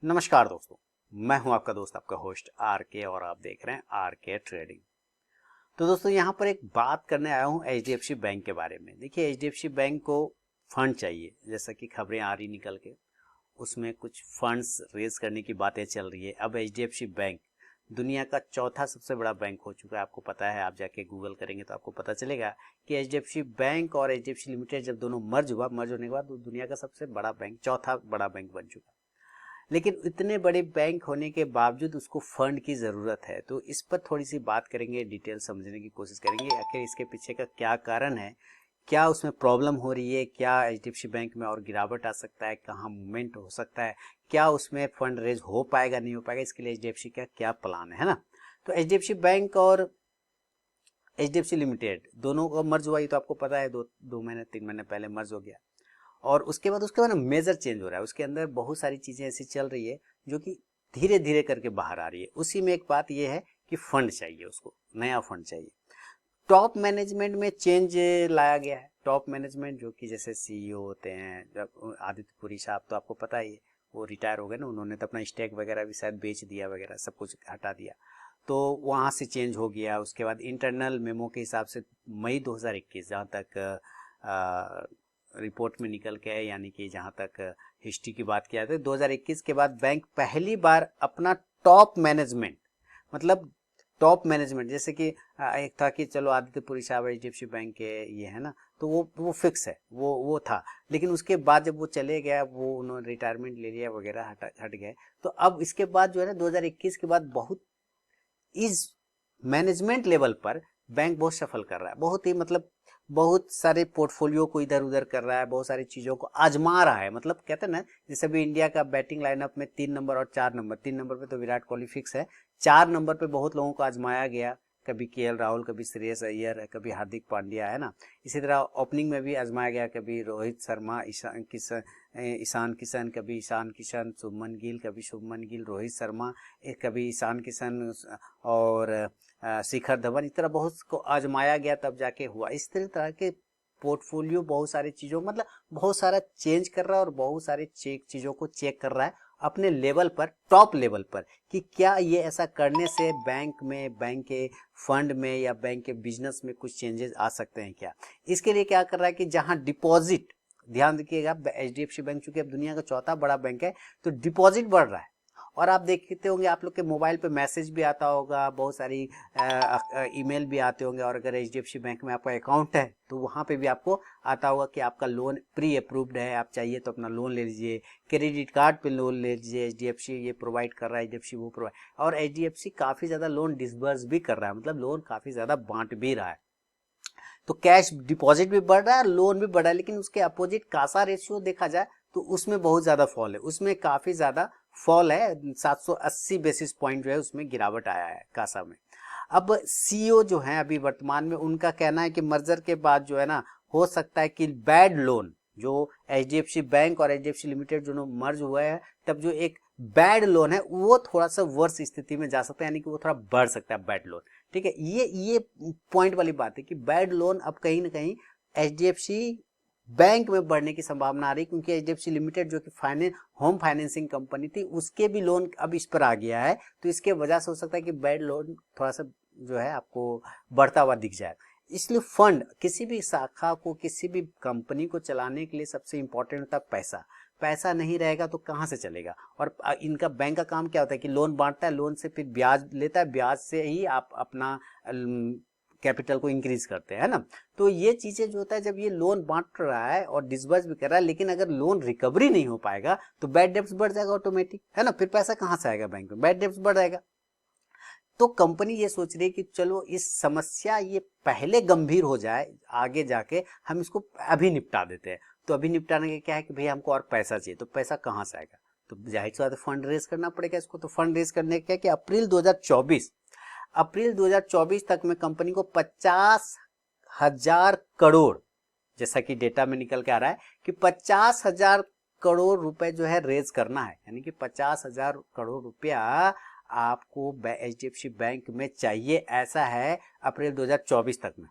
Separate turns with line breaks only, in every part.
नमस्कार दोस्तों, मैं हूं आपका दोस्त आपका होस्ट आर के और आप देख रहे हैं आर के ट्रेडिंग। तो दोस्तों यहां पर एक बात करने आया हूं एचडीएफसी बैंक के बारे में। देखिए एचडीएफसी बैंक को फंड चाहिए, जैसा कि खबरें आ रही निकल के, उसमें कुछ फंड्स रेज करने की बातें चल रही है। अब एचडीएफसी बैंक दुनिया का चौथा सबसे बड़ा बैंक हो चुका है, आपको पता है। आप जाके गूगल करेंगे तो आपको पता चलेगा कि एचडीएफसी बैंक और एचडीएफसी लिमिटेड जब दोनों मर्ज होने के बाद दुनिया का सबसे बड़ा बैंक, चौथा बड़ा बैंक बन चुका है। लेकिन इतने बड़े बैंक होने के बावजूद उसको फंड की ज़रूरत है, तो इस पर थोड़ी सी बात करेंगे, डिटेल समझने की कोशिश करेंगे आखिर इसके पीछे का क्या कारण है, क्या उसमें प्रॉब्लम हो रही है, क्या एचडीएफसी बैंक में और गिरावट आ सकता है, कहाँ मूवमेंट हो सकता है, क्या उसमें फंड रेज हो पाएगा नहीं हो पाएगा, इसके लिए एचडीएफसी का क्या प्लान है ना। तो एचडीएफसी बैंक और एचडीएफसी लिमिटेड दोनों का मर्ज हुआ, ये तो आपको पता है, दो महीने 3 महीने पहले मर्ज हो गया। और उसके बाद ना मेजर चेंज हो रहा है, उसके अंदर बहुत सारी चीज़ें ऐसी चल रही है जो कि धीरे धीरे करके बाहर आ रही है। उसी में एक बात ये है कि फंड चाहिए, उसको नया फंड चाहिए। टॉप मैनेजमेंट में चेंज लाया गया है। टॉप मैनेजमेंट जो कि जैसे सीईओ होते हैं, जब आदित्य पुरी साहब तो आपको पता ही है, वो रिटायर हो गए ना, उन्होंने तो अपना स्टेक वगैरह भी शायद बेच दिया वगैरह, सब कुछ हटा दिया, तो वहाँ से चेंज हो गया। उसके बाद इंटरनल मेमो के हिसाब से मई 2021 जहाँ तक रिपोर्ट में निकल के है, यानी कि जहाँ तक हिस्ट्री की बात किया जाए, 2021 के बाद बैंक पहली बार अपना टॉप मैनेजमेंट, मतलब टॉप मैनेजमेंट, जैसे कि एक था कि चलो आदित्य पुरी साहब एचडीएफसी बैंक के ये है ना, तो वो फिक्स है, वो था। लेकिन उसके बाद जब वो चले गया, वो उन्होंने रिटायरमेंट ले लिया वगैरह, हट गए, तो अब इसके बाद जो है ना 2021 के बाद बहुत इस मैनेजमेंट लेवल पर बैंक बहुत सफल कर रहा है, बहुत ही मतलब बहुत सारे पोर्टफोलियो को इधर उधर कर रहा है, बहुत सारी चीज़ों को आजमा रहा है। मतलब कहते हैं ना, जैसे अभी इंडिया का बैटिंग लाइनअप में 3 नंबर और 4 नंबर, 3 नंबर पे तो विराट कोहली फिक्स है, 4 नंबर पे बहुत लोगों को आजमाया गया, कभी केएल राहुल, कभी श्रेयस अय्यर है, कभी हार्दिक पांड्या, है ना। इसी तरह ओपनिंग में भी आजमाया गया, कभी रोहित शर्मा, ईशान किशन, कभी ईशान किशन, शुभमन गिल, कभी शुभमन गिल, रोहित शर्मा, कभी ईशान किशन और शिखर धवन, इस तरह बहुत को आजमाया गया, तब जाके हुआ। इस तरह के पोर्टफोलियो बहुत सारी चीज़ों, मतलब बहुत सारा चेंज कर रहा है और बहुत सारी चीज़ों को चेक कर रहा है अपने लेवल पर, टॉप लेवल पर, कि क्या ये ऐसा करने से बैंक में, बैंक के फंड में या बैंक के बिजनेस में कुछ चेंजेस आ सकते हैं क्या। इसके लिए क्या कर रहा है कि जहां डिपॉजिट, ध्यान रखिएगा, एचडीएफसी बैंक चूंकि अब दुनिया का चौथा बड़ा बैंक है, तो डिपॉजिट बढ़ रहा है। और आप देखते होंगे, आप लोग के मोबाइल पे मैसेज भी आता होगा, बहुत सारी ईमेल भी आते होंगे, और अगर एचडीएफसी बैंक में आपका अकाउंट है तो वहाँ पे भी आपको आता होगा कि आपका लोन प्री अप्रूव्ड है, आप चाहिए तो अपना लोन ले लीजिए, क्रेडिट कार्ड पे लोन ले लीजिए, एचडीएफसी ये प्रोवाइड कर रहा है, एचडीएफसी वो प्रोवाइड, और एचडीएफसी काफ़ी ज़्यादा लोन डिसबर्स भी कर रहा है, मतलब लोन काफ़ी ज़्यादा बांट भी रहा है। तो कैश डिपॉजिट भी बढ़ रहा है, लोन भी बढ़ रहा है, लेकिन उसके अपोजिट कासा रेशियो देखा जाए तो उसमें बहुत ज़्यादा फॉल है, उसमें काफ़ी ज़्यादा फॉल है, 780 बेसिस पॉइंट जो है उसमें गिरावट आया है कासा में। अब सीईओ जो है अभी वर्तमान में, उनका कहना है कि मर्जर के बाद जो है ना, हो सकता है कि बैड लोन, जो एचडीएफसी बैंक और एचडीएफसी लिमिटेड जो मर्ज हुआ है, तब जो एक बैड लोन है वो थोड़ा सा वर्स स्थिति में जा सकता है, यानी कि वो थोड़ा बढ़ सकता है बैड लोन। ठीक है, ये पॉइंट वाली बात है कि बैड लोन अब कहीं ना कहीं एचडीएफसी बैंक में बढ़ने की संभावना आ रही है, क्योंकि एचडीएफसी लिमिटेड जो कि होम फाइनेंसिंग कंपनी थी, उसके भी लोन अब इस पर आ गया है, तो इसके वजह से हो सकता है कि बैड लोन थोड़ा सा जो है आपको बढ़ता हुआ दिख जाए। इसलिए फंड, किसी भी शाखा को, किसी भी कंपनी को चलाने के लिए सबसे इंपॉर्टेंट होता है पैसा। पैसा नहीं रहेगा तो कहाँ से चलेगा। और इनका बैंक का काम क्या होता है कि लोन बांटता है, लोन से फिर ब्याज लेता है, ब्याज से ही आप अपना कैपिटल को इंक्रीज करते हैं ना। तो ये चीजें जो होता है, जब ये लोन बांट रहा है और डिसबर्स भी कर रहा है, लेकिन अगर लोन रिकवरी नहीं हो पाएगा तो बैड डेब्ट्स बढ़ जाएगा ऑटोमेटिक, है ना। फिर पैसा कहाँ से आएगा बैंक में, बैड डेब्ट्स बढ़ जाएगा। तो कंपनी ये सोच रही है कि चलो इस समस्या ये पहले गंभीर हो जाए, आगे जाके हम इसको अभी निपटा देते हैं। तो अभी निपटाने के क्या है कि भैया हमको और पैसा चाहिए, तो पैसा कहाँ से आएगा, तो जाहिर सी बात है फंड रेज करना पड़ेगा इसको। तो फंड रेज करने का क्या कि अप्रैल 2024 तक में कंपनी को 50,000 करोड़, जैसा कि डेटा में निकल के आ रहा है कि 50,000 करोड़ रुपए जो है रेज करना है, यानी कि 50,000 करोड़ रुपया आपको एचडीएफसी बैंक में चाहिए, ऐसा है अप्रैल 2024 तक में।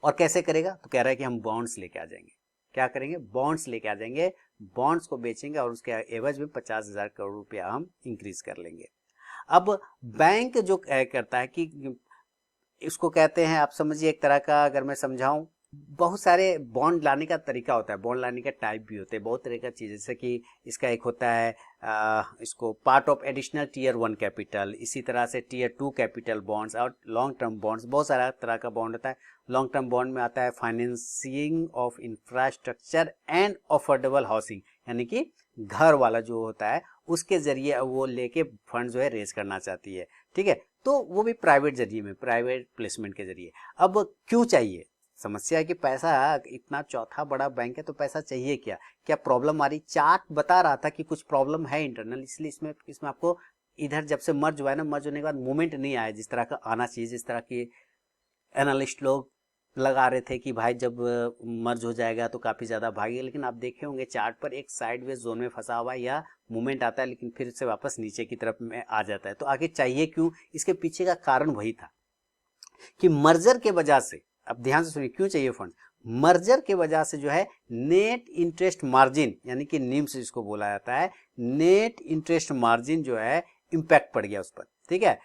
और कैसे करेगा, तो कह रहा है कि हम बॉन्ड्स लेके आ जाएंगे। क्या करेंगे, बॉन्ड्स लेके आ जाएंगे, बॉन्ड्स को बेचेंगे और उसके एवज में 50,000 करोड़ रुपया हम इंक्रीज कर लेंगे। अब बैंक जो करता है कि इसको कहते हैं, आप समझिए एक तरह का, अगर मैं समझाऊं, बहुत सारे बॉन्ड लाने का तरीका होता है, बॉन्ड लाने का टाइप भी होते हैं, बहुत तरह का चीज, जैसे कि इसका एक होता है इसको part of additional tier 1 capital, इसी तरह से टीयर 2 कैपिटल बॉन्ड्स और लॉन्ग टर्म बॉन्ड्स, बहुत सारा तरह का बॉन्ड होता है। लॉन्ग टर्म बॉन्ड में आता है financing of infrastructure and affordable housing, यानी कि घर वाला जो होता है उसके जरिए वो लेके फंड जो है रेज करना चाहती है, ठीक है, तो वो भी प्राइवेट जरिए में, प्राइवेट प्लेसमेंट के जरिए। अब क्यों चाहिए, समस्या है कि पैसा, इतना चौथा बड़ा बैंक है तो पैसा चाहिए क्या, क्या प्रॉब्लम आ रही, चार्ट बता रहा था कि कुछ प्रॉब्लम है इंटरनल, इसलिए इसमें आपको इधर जब से मर्ज हुआ है ना, मर्ज होने के बाद मूवमेंट नहीं आया जिस तरह का आना चाहिए, जिस तरह की एनालिस्ट लोग लगा रहे थे कि भाई जब मर्ज हो जाएगा तो काफी ज्यादा भागेगा, लेकिन आप देखे होंगे चार्ट पर एक साइडवेज जोन में फंसा हुआ है या मूवमेंट आता है लेकिन फिर से वापस नीचे की तरफ में आ जाता है। तो आगे चाहिए क्यों, इसके पीछे का कारण वही था कि मर्जर के वजह से, अब ध्यान से सुनिए क्यों चाहिए फंड, मर्जर के वजह से जो है नेट इंटरेस्ट मार्जिन, यानी कि नीम से जिसको बोला जाता है, नेट इंटरेस्ट मार्जिन जो है इम्पैक्ट पड़ गया उस पर, ठीक है।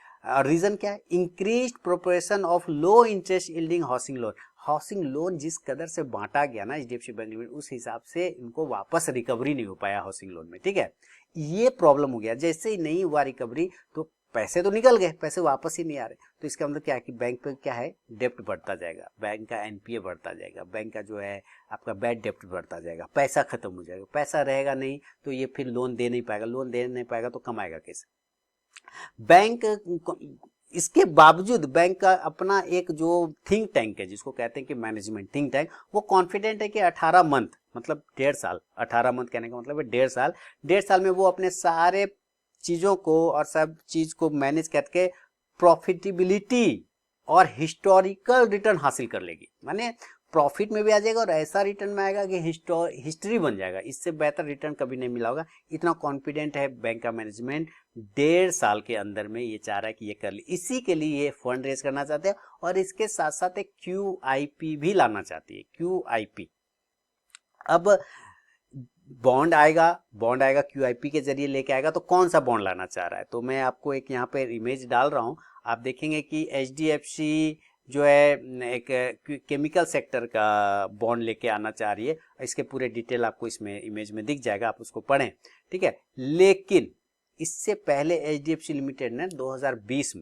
रीजन क्या है, increase proportion of low interest yielding housing loan, housing loan जिस कदर से बांटा गया ना एचडीएफसी बैंक लिमिटेड, उस हिसाब से इनको वापस रिकवरी नहीं हो पाया हाउसिंग लोन में, ठीक है, ये प्रॉब्लम हो गया। जैसे ही नहीं हुआ रिकवरी तो पैसे तो निकल गए, पैसे वापस ही नहीं आ रहे, तो इसका मतलब क्या है कि बैंक पे क्या है, डेप्ट बढ़ता जाएगा, बैंक का एनपीए बढ़ता जाएगा, बैंक का जो है आपका बैड डेप्ट बढ़ता जाएगा, पैसा खत्म हो जाएगा, पैसा रहेगा नहीं तो ये फिर लोन दे नहीं पाएगा, लोन दे नहीं पाएगा तो कमाएगा कैसे बैंक। इसके बावजूद बैंक का अपना एक जो थिंक टैंक है, जिसको कहते हैं कि मैनेजमेंट थिंक टैंक, वो कॉन्फिडेंट है कि 18 मंथ मतलब 1.5 साल, 18 मंथ कहने का मतलब है 1.5 साल में वो अपने सारे चीजों को और सब चीज को मैनेज करके प्रॉफिटेबिलिटी और हिस्टोरिकल रिटर्न हासिल कर लेगी, माने प्रॉफिट में भी आ जाएगा और ऐसा रिटर्न में आएगा कि हिस्ट्री बन जाएगा, इससे बेहतर रिटर्न कभी नहीं मिला होगा। इतना कॉन्फिडेंट है बैंक का मैनेजमेंट, 1.5 साल के अंदर में ये चाह रहा है कि ये कर ले, इसी के लिए ये फंड रेज करना चाहते हैं और इसके साथ साथ एक QIP भी लाना चाहती है, QIP। अब बॉन्ड आएगा QIP के जरिए लेके आएगा, तो कौन सा बॉन्ड लाना चाह रहा है, तो मैं आपको एक यहाँ पे इमेज डाल रहा हूं, आप देखेंगे कि HDFC जो है एक केमिकल सेक्टर का बॉन्ड लेके आना चाह रही है, इसके पूरे डिटेल आपको इसमें इमेज में दिख जाएगा, आप उसको पढ़ें, ठीक है। लेकिन इससे पहले HDFC लिमिटेड ने 2020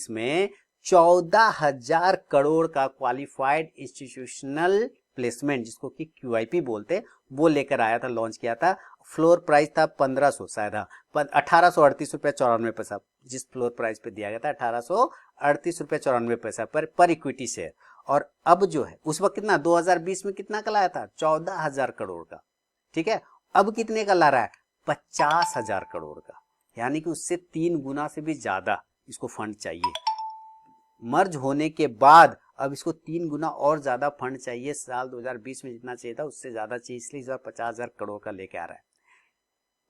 में 14,000 करोड़ का क्वालिफाइड इंस्टीट्यूशनल प्लेसमेंट, जिसको कि QIP बोलते हैं, वो लेकर आया था, लॉन्च किया था। फ्लोर प्राइस था 1500, शायद 1838 रुपया 94 पैसा, जिस फ्लोर प्राइस पे दिया गया था 1838 रुपया 94 पैसा पर इक्विटी शेयर। और अब जो है उस वक्त कितना, 2020 में कितना का लाया था, 14,000 करोड़ का, ठीक है। अब कितने का ला रहा है, 50,000 करोड़ का, यानी कि उससे 3 गुना से भी ज्यादा इसको फंड चाहिए। मर्ज होने के बाद अब इसको 3 गुना और ज्यादा फंड चाहिए, साल 2020 में जितना चाहिए था उससे ज्यादा चाहिए, इसलिए 50,000 करोड़ का लेके आ रहा है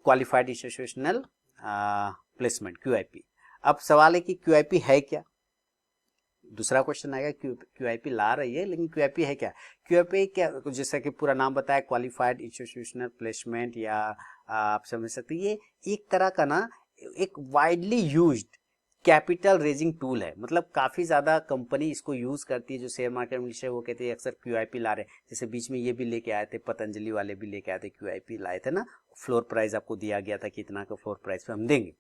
क्वालिफाइड इंस्टीट्यूशनल प्लेसमेंट, QIP। अब सवाल है कि QIP है क्या, दूसरा क्वेश्चन आएगा, QIP ला रही है लेकिन QIP है क्या, QIP क्या, जैसा कि पूरा नाम बताया क्वालिफाइड इंस्टीट्यूशनल प्लेसमेंट, या आप समझ सकते हैं ये एक तरह का ना एक widely used capital raising tool है, मतलब काफी ज्यादा कंपनी इसको यूज करती है, जो शेयर मार्केट में लिस्ट है वो कहते हैं अक्सर QIP ला रहे हैं, जैसे बीच में ये भी लेके आए थे, पतंजलि वाले भी लेके आए थे, QIP लाए थे ना, फ्लोर प्राइस आपको दिया गया था कि इतना का फ्लोर प्राइस पे हम देंगे,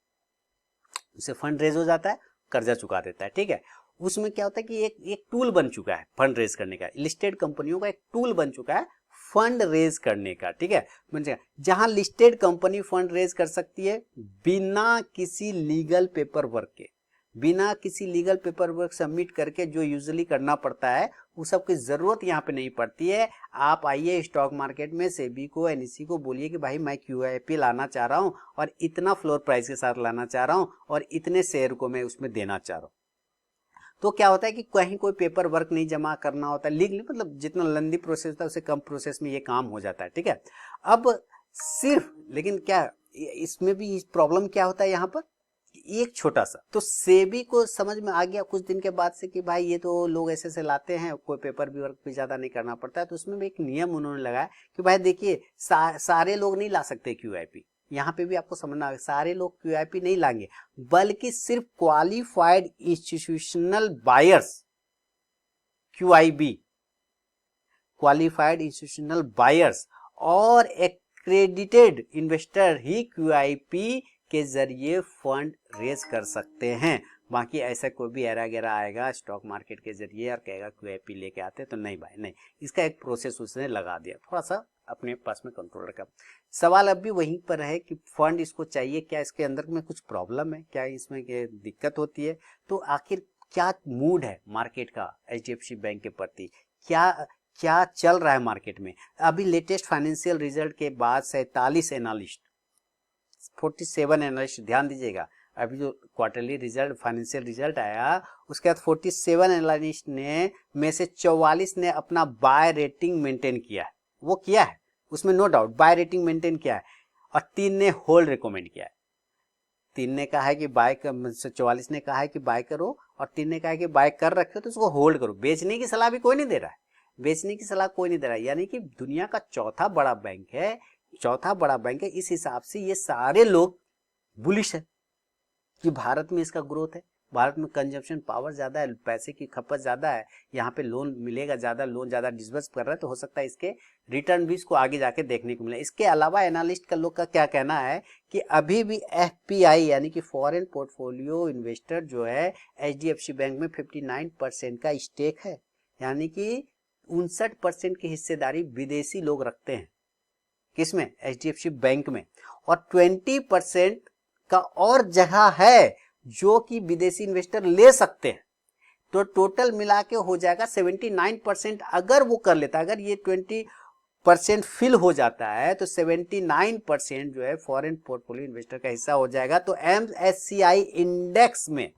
उससे फंड रेज हो जाता है, कर्जा चुका देता है, ठीक है। उसमें क्या होता है कि एक टूल बन चुका है फंड रेज करने का, लिस्टेड कंपनियों का एक टूल बन चुका है फंड रेज करने का, ठीक है, जहां लिस्टेड कंपनी फंड रेज कर सकती है बिना किसी लीगल पेपर वर्क के, बिना किसी लीगल पेपर वर्क सबमिट करके, जो यूजुअली करना पड़ता है वो सब की जरूरत यहाँ पे नहीं पड़ती है। आप आइए स्टॉक मार्केट में सेबी को, NSE को बोलिए कि भाई मैं QIP लाना चाह रहा हूँ और इतना फ्लोर प्राइस के साथ लाना चाह रहा हूँ और इतने शेयर को मैं उसमें देना चाह रहा हूँ, तो क्या होता है कि कहीं कोई पेपर वर्क नहीं जमा करना होता है लीगली, मतलब जितना लंबी प्रोसेस था उससे कम प्रोसेस में ये काम हो जाता है, ठीक है। अब सिर्फ, लेकिन क्या इसमें भी प्रॉब्लम क्या होता है यहाँ पर, एक छोटा सा। तो सेबी को समझ में आ गया कुछ दिन के बाद से कि भाई ये तो लोग ऐसे ऐसे लाते हैं, कोई पेपर भी वर्क भी ज्यादा नहीं करना पड़ता है। तो उसमें भी एक नियम उन्होंने लगाया कि भाई देखिए सारे लोग नहीं ला सकते QIP। यहाँ पे भी आपको समझना है, सारे लोग QIP नहीं लाएंगे, बल्कि सिर्फ qualified institutional buyers, QIB, qualified institutional buyers और एक्रेडिटेड इन्वेस्टर ही QIP के जरिए फंड रेज कर सकते हैं। बाकी ऐसा कोई भी एरा गैरा आएगा स्टॉक मार्केट के जरिए और कहेगा QIP लेके आते, तो नहीं भाई नहीं, इसका एक प्रोसेस उसने लगा दिया, थोड़ा सा अपने पास में कंट्रोल रखा। सवाल अब भी वहीं पर है कि फंड इसको चाहिए, क्या इसके अंदर में कुछ प्रॉब्लम है, क्या इसमें दिक्कत होती है, तो आखिर क्या मूड है मार्केट का HDFC बैंक के प्रति, क्या चल रहा है मार्केट में। अभी लेटेस्ट फाइनेंशियल रिजल्ट के बाद 47 एनालिस्ट, 47 एनालिस्ट, ध्यान दीजिएगा, अभी जो क्वार्टरली रिजल्ट फाइनेंशियल रिजल्ट आया उसके बाद 47 एनालिस्ट ने में से 44 ने अपना बाय रेटिंग मेंटेन किया है, वो किया है उसमें no doubt, buy rating maintain किया है, और 3 ने होल्ड रिकमेंड किया है। 3 ने कहा है कि बाय कर, 44 ने कहा है कि बाय करो, और 3 ने कहा है कि बाय कर रखे हो तो उसको होल्ड करो। बेचने की सलाह भी कोई नहीं दे रहा है, बेचने की सलाह कोई नहीं दे रहा है, यानी कि दुनिया का चौथा बड़ा बैंक है, चौथा बड़ा बैंक है। इस हिसाब से ये सारे लोग बुलिश है कि भारत में इसका ग्रोथ है, भारत में कंजम्पशन पावर ज्यादा है, पैसे की खपत ज्यादा है, यहाँ पे लोन मिलेगा ज्यादा, लोन ज्यादा डिस्बर्स कर रहा है, तो हो सकता है इसके रिटर्न भी इसको आगे जाके देखने को मिले। इसके अलावा एनालिस्ट का लोग का क्या कहना है कि अभी भी FPI यानी कि फॉरेन पोर्टफोलियो इन्वेस्टर जो है HDFC बैंक में 59% का स्टेक है, यानी कि 59% की हिस्सेदारी विदेशी लोग रखते हैं, किसमें, HDFC बैंक में, और 20% का और जगह है जो कि विदेशी इन्वेस्टर ले सकते हैं। तो टोटल मिला के हो जाएगा 79%। अगर वो कर लेता, अगर ये 20% फिल हो जाता है तो 79% जो है फॉरेन पोर्टफोलियो इन्वेस्टर का हिस्सा हो जाएगा। तो MSCI इंडेक्स में,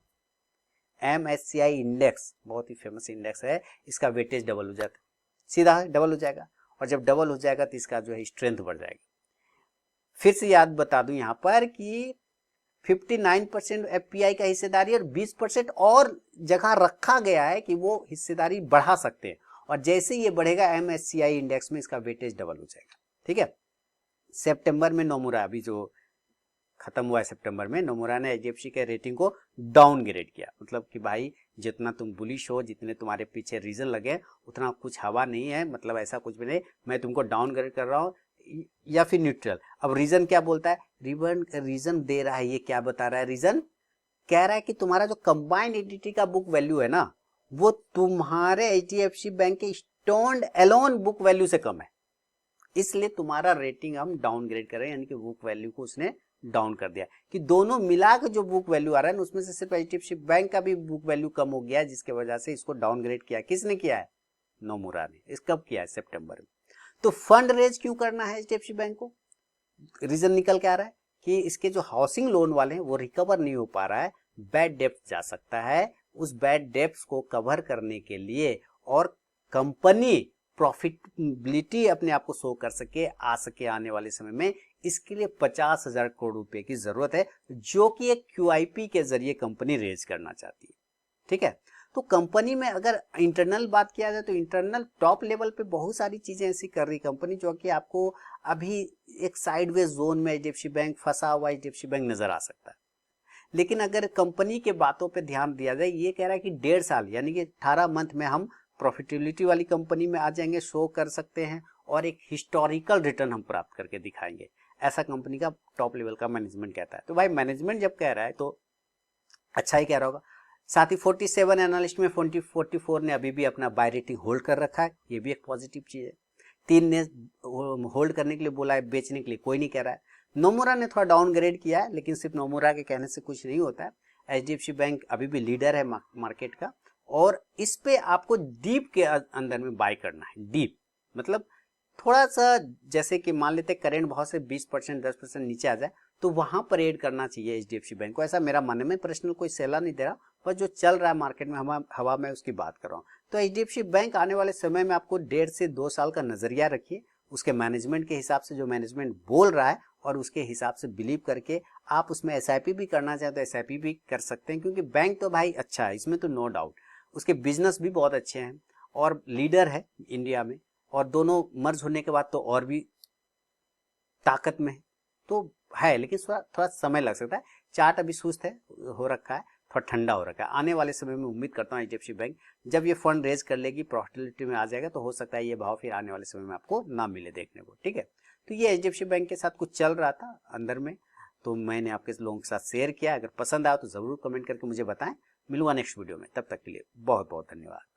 MSCI इंडेक्स बहुत ही फेमस इंडेक्स है, इसका वेटेज डबल हो जाता है, सीधा डबल हो जाएगा, और जब डबल हो जाएगा तो इसका जो है स्ट्रेंथ बढ़ जाएगी। फिर से याद बता दूं यहां पर कि 59% FPI का हिस्सेदारी और 20% और जगह रखा गया है कि वो हिस्सेदारी बढ़ा सकते हैं, और जैसे ये बढ़ेगा MSCI इंडेक्स में इसका वेटेज डबल हो जाएगा। ठीक है, सितंबर में नोमुरा, अभी जो खत्म हुआ है सितंबर में, नोमुरा ने HDFC के रेटिंग को डाउनग्रेड किया, मतलब कि भाई जितना तुम बुलिश हो, जितने तुम्हारे पीछे रीजन लगे उतना कुछ हवा नहीं है, मतलब ऐसा कुछ भी नहीं, मैं तुमको डाउनग्रेड कर रहा हूँ, या फिर न्यूट्रल। अब रीजन क्या बोलता है, रीजन दे रहा है, ये क्या बता रहा है, रीजन कह रहा है कि तुम्हारा जो कंबाइंड एंटिटी का बुक वैल्यू है ना, वो तुम्हारे HDFC बैंक के स्टैंड अलोन बुक वैल्यू से कम है, इसलिए तुम्हारा रेटिंग हम डाउनग्रेड कर रहे हैं, यानी कि बुक वैल्यू को उसने डाउन कर दिया, कि दोनों मिला के जो बुक वैल्यू आ रहा है ना उसमें से सिर्फ HDFC बैंक का भी बुक वैल्यू कम हो गया, जिसके वजह से इसको डाउनग्रेड किया। किसने किया है, नोमुरा ने। इस कब किया है, सितंबर में। तो फंड रेज क्यों करना है HDFC बैंक को, रीजन निकल के आ रहा है कि इसके जो हाउसिंग लोन वाले हैं वो रिकवर नहीं हो पा रहा है, बैड डेब्ट जा सकता है, उस बैड डेब्ट्स को कवर करने के लिए और कंपनी प्रॉफिटेबिलिटी अपने आप को शो कर सके, आने वाले समय में, इसके लिए 50,000 करोड़ रुपए की जरूरत है, जो कि एक QIP के जरिए कंपनी रेज करना चाहती है। ठीक है, तो कंपनी में अगर इंटरनल बात किया जाए तो इंटरनल टॉप लेवल पे बहुत सारी चीजें ऐसी कर रही कंपनी, जो कि आपको अभी एक साइडवेज जोन में HDFC बैंक फंसा हुआ HDFC बैंक नजर आ सकता है। लेकिन अगर कंपनी के बातों पे ध्यान दिया जाए, ये कह रहा है कि 1.5 साल यानी कि 18 मंथ में हम प्रॉफिटेबिलिटी वाली कंपनी में आ जाएंगे, शो कर सकते हैं, और एक हिस्टोरिकल रिटर्न हम प्राप्त करके दिखाएंगे, ऐसा कंपनी का टॉप लेवल का मैनेजमेंट कहता है। तो भाई मैनेजमेंट जब कह रहा है तो अच्छा ही कह रहा होगा। साथ ही 47 एनालिस्ट में 44 ने अभी भी अपना बाय रेटिंग होल्ड कर रखा है, ये भी एक पॉजिटिव चीज है। 3 ने होल्ड करने के लिए बोला है, बेचने के लिए कोई नहीं कह रहा है। नोमुरा ने थोड़ा डाउनग्रेड किया है, लेकिन सिर्फ नोमुरा के कहने से कुछ नहीं होता है। HDFC बैंक अभी भी लीडर है मार्केट का, और इस पे आपको डीप के अंदर में बाय करना है। डीप मतलब थोड़ा सा, जैसे कि मान लेते करेंट भाव से 20% 10% नीचे आ जाए तो वहां पर एड करना चाहिए HDFC बैंक को, ऐसा मेरा मानना है। मैं पर्सनल कोई सलाह नहीं दे रहा, पर जो चल रहा है मार्केट में हवा में उसकी बात कर रहा हूँ। तो HDFC बैंक आने वाले समय में आपको 1.5 से 2 साल का नजरिया रखिए, उसके मैनेजमेंट के हिसाब से जो मैनेजमेंट बोल रहा है और उसके हिसाब से बिलीव करके आप उसमें SIP भी करना चाहें तो SIP भी कर सकते हैं, क्योंकि बैंक तो भाई अच्छा है, इसमें तो नो डाउट। उसके बिजनेस भी बहुत अच्छे हैं और लीडर है इंडिया में, और दोनों मर्ज होने के बाद तो और भी ताकत में तो है, लेकिन थोड़ा समय लग सकता है। चार्ट अभी सुस्त है, हो रखा है, थोड़ा ठंडा हो रखा है। आने वाले समय में उम्मीद करता हूँ HDFC बैंक जब ये फंड रेज कर लेगी, प्रॉफिटेबिलिटी में आ जाएगा, तो हो सकता है ये भाव फिर आने वाले समय में आपको ना मिले देखने को। ठीक है, तो ये HDFC बैंक के साथ कुछ चल रहा था अंदर में, तो मैंने आपके लोगों के साथ शेयर किया। अगर पसंद आया तो जरूर कमेंट करके मुझे बताएं। मिलूंगा नेक्स्ट वीडियो में, तब तक के लिए बहुत बहुत धन्यवाद।